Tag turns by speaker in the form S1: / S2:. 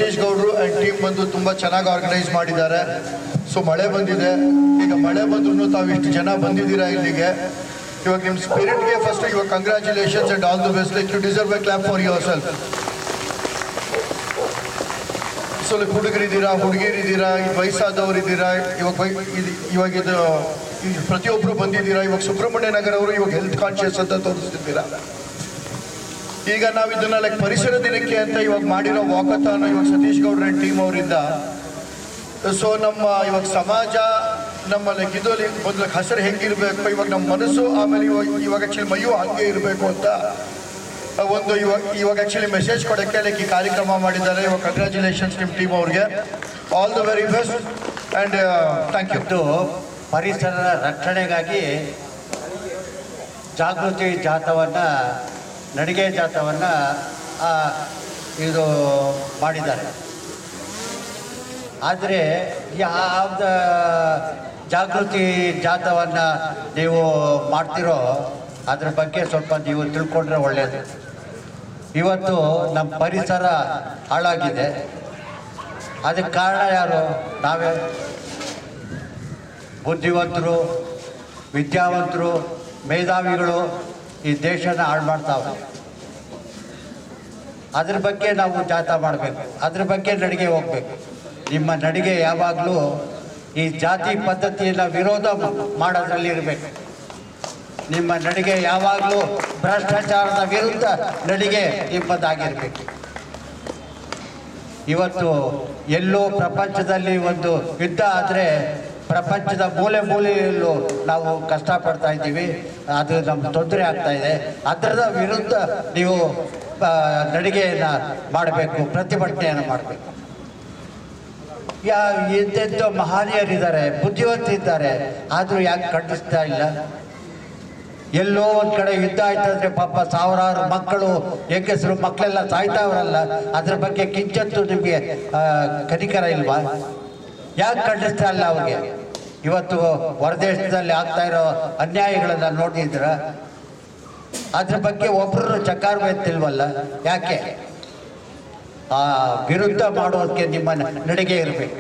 S1: ಸತೀಶ್ ಗೌಡ್ರು and team ಬಂದು ತುಂಬ ಚೆನ್ನಾಗಿ ಆರ್ಗನೈಸ್ ಮಾಡಿದ್ದಾರೆ. ಸೊ ಮಳೆ ಬಂದಿದೆ, ಈಗ ಮಳೆ ಬಂದ್ರೂ ತಾವು ಇಷ್ಟು ಜನ ಬಂದಿದ್ದೀರಾ ಇಲ್ಲಿಗೆ. ಇವಾಗ ನಿಮ್ಮ ಸ್ಪಿರಿಟ್ಗೆ ಫಸ್ಟ್ ಇವಾಗ congratulations and all the best. Like you deserve a clap for yourself. So ಹುಡುಗರಿದ್ದೀರಾ, ಹುಡುಗಿರಿದ್ದೀರಾ, ವಯಸ್ಸಾದವರಿದ್ದೀರಾ, ಇವಾಗ ಇದು ಪ್ರತಿಯೊಬ್ಬರು ಬಂದಿದ್ದೀರಾ. ಇವಾಗ ಸುಬ್ರಹ್ಮಣ್ಯ ನಗರ ಅವರು ಇವಾಗ ಹೆಲ್ತ್ ಕಾನ್ಶಿಯಸ್ ಅಂತ ತೋರಿಸ್ತಿದ್ದೀರಾ. ಈಗ ನಾವು ಇದನ್ನ ಲೈಕ್ ಪರಿಸರ ದಿನಕ್ಕೆ ಅಂತ ಇವಾಗ ಮಾಡಿರೋ ವಾಕಥಾನ್ ಇವಾಗ ಸತೀಶ್ ಗೌಡ್ರ ಟೀಮ್ ಅವರಿಂದ. ಸೊ ನಮ್ಮ ಇವಾಗ ಸಮಾಜ ನಮ್ಮ ಲೈಕ್ ಇದು ಒಂದು ಹಸಿರು ಹೆಂಗಿರ್ಬೇಕು, ಇವಾಗ ನಮ್ಮ ಮನಸ್ಸು, ಆಮೇಲೆ ಇವಾಗ ಆ್ಯಕ್ಚುಲಿ ಮೈಯು ಹಂಗೆ ಇರಬೇಕು ಅಂತ ಒಂದು ಇವಾಗ ಆ್ಯಕ್ಚುಲಿ ಮೆಸೇಜ್ ಕೊಡೋಕ್ಕೆ ಲೈಕ್ ಈ ಕಾರ್ಯಕ್ರಮ ಮಾಡಿದ್ದಾರೆ. ಇವಾಗ ಕಂಗ್ರ್ಯಾಚುಲೇಷನ್ಸ್ ನಿಮ್ಮ ಟೀಮ್ ಅವ್ರಿಗೆ. All the very best and thank you.
S2: ಪರಿಸರ ರಕ್ಷಣೆಗಾಗಿ ಜಾಗೃತಿ ಜಾಥವನ್ನು, ನಡಿಗೆ ಜಾಥವನ್ನು ಇದು ಮಾಡಿದ್ದಾರೆ. ಆದರೆ ಯಾವ್ದು ಜಾಗೃತಿ ಜಾಥವನ್ನು ನೀವು ಮಾಡ್ತಿರೋ ಅದ್ರ ಬಗ್ಗೆ ಸ್ವಲ್ಪ ನೀವು ತಿಳ್ಕೊಂಡ್ರೆ ಒಳ್ಳೆಯದು. ಇವತ್ತು ನಮ್ಮ ಪರಿಸರ ಹಾಳಾಗಿದೆ. ಅದಕ್ಕೆ ಕಾರಣ ಯಾರು? ನಾವೇ. ಬುದ್ಧಿವಂತರು, ವಿದ್ಯಾವಂತರು, ಮೇಧಾವಿಗಳು ಈ ದೇಶನ ಹಾಳು ಮಾಡ್ತಾವೆ. ಅದ್ರ ಬಗ್ಗೆ ನಾವು ಜಾಥಾ ಮಾಡಬೇಕು, ಅದ್ರ ಬಗ್ಗೆ ನಡಿಗೆ ಹೋಗಬೇಕು. ನಿಮ್ಮ ನಡಿಗೆ ಯಾವಾಗಲೂ ಈ ಜಾತಿ ಪದ್ಧತಿಯನ್ನು ವಿರೋಧ ಮಾಡೋದ್ರಲ್ಲಿ ಇರಬೇಕು. ನಿಮ್ಮ ನಡಿಗೆ ಯಾವಾಗಲೂ ಭ್ರಷ್ಟಾಚಾರದ ವಿರುದ್ಧ ನಡಿಗೆ ನಿಮ್ಮದಾಗಿರಬೇಕು. ಇವತ್ತು ಎಲ್ಲೋ ಪ್ರಪಂಚದಲ್ಲಿ ಒಂದು ಯುದ್ಧ ಆದರೆ ಪ್ರಪಂಚದ ಮೂಲೆ ಮೂಲೆಯಲ್ಲೂ ನಾವು ಕಷ್ಟಪಡ್ತಾ ಇದ್ದೀವಿ, ಅದು ನಮ್ಗೆ ತೊಂದರೆ ಆಗ್ತಾ ಇದೆ. ಅದರ ವಿರುದ್ಧ ನೀವು ನಡಿಗೆಯನ್ನು ಮಾಡಬೇಕು, ಪ್ರತಿಭಟನೆಯನ್ನು ಮಾಡಬೇಕು. ಎಂತೆಂಥೋ ಮಹನೀಯರಿದ್ದಾರೆ, ಬುದ್ಧಿವಂತರಿದ್ದಾರೆ, ಆದರೂ ಯಾಕೆ ಖಂಡಿಸ್ತಾ ಇಲ್ಲ? ಎಲ್ಲೋ ಒಂದು ಕಡೆ ಯುದ್ಧ ಆಯ್ತಂದ್ರೆ ಪಾಪ ಸಾವಿರಾರು ಮಕ್ಕಳು, ಹೆಂಗಸರು ಮಕ್ಕಳೆಲ್ಲ ಸಾಯ್ತಾವ್ರಲ್ಲ, ಅದ್ರ ಬಗ್ಗೆ ಕಿಂಚತ್ತು ನಿಮಗೆ ಕನಿಕರ ಇಲ್ವಾ? ಯಾಕೆ ಖಂಡಿಸ್ತಾ ಇಲ್ಲ ಅವ್ರಿಗೆ? ಇವತ್ತು ಹೊರದೇಶದಲ್ಲಿ ಆಗ್ತಾ ಇರೋ ಅನ್ಯಾಯಗಳನ್ನು ನೋಡಿದ್ರ ಅದ್ರ ಬಗ್ಗೆ ಒಬ್ಬರು ಚಕಾರ ಎತ್ತಿಲ್ವಲ್ಲ? ಯಾಕೆ? ಆ ವಿರುದ್ಧ ಮಾಡೋದಕ್ಕೆ ನಿಮ್ಮ ನಡಿಗೆ ಇರಬೇಕು.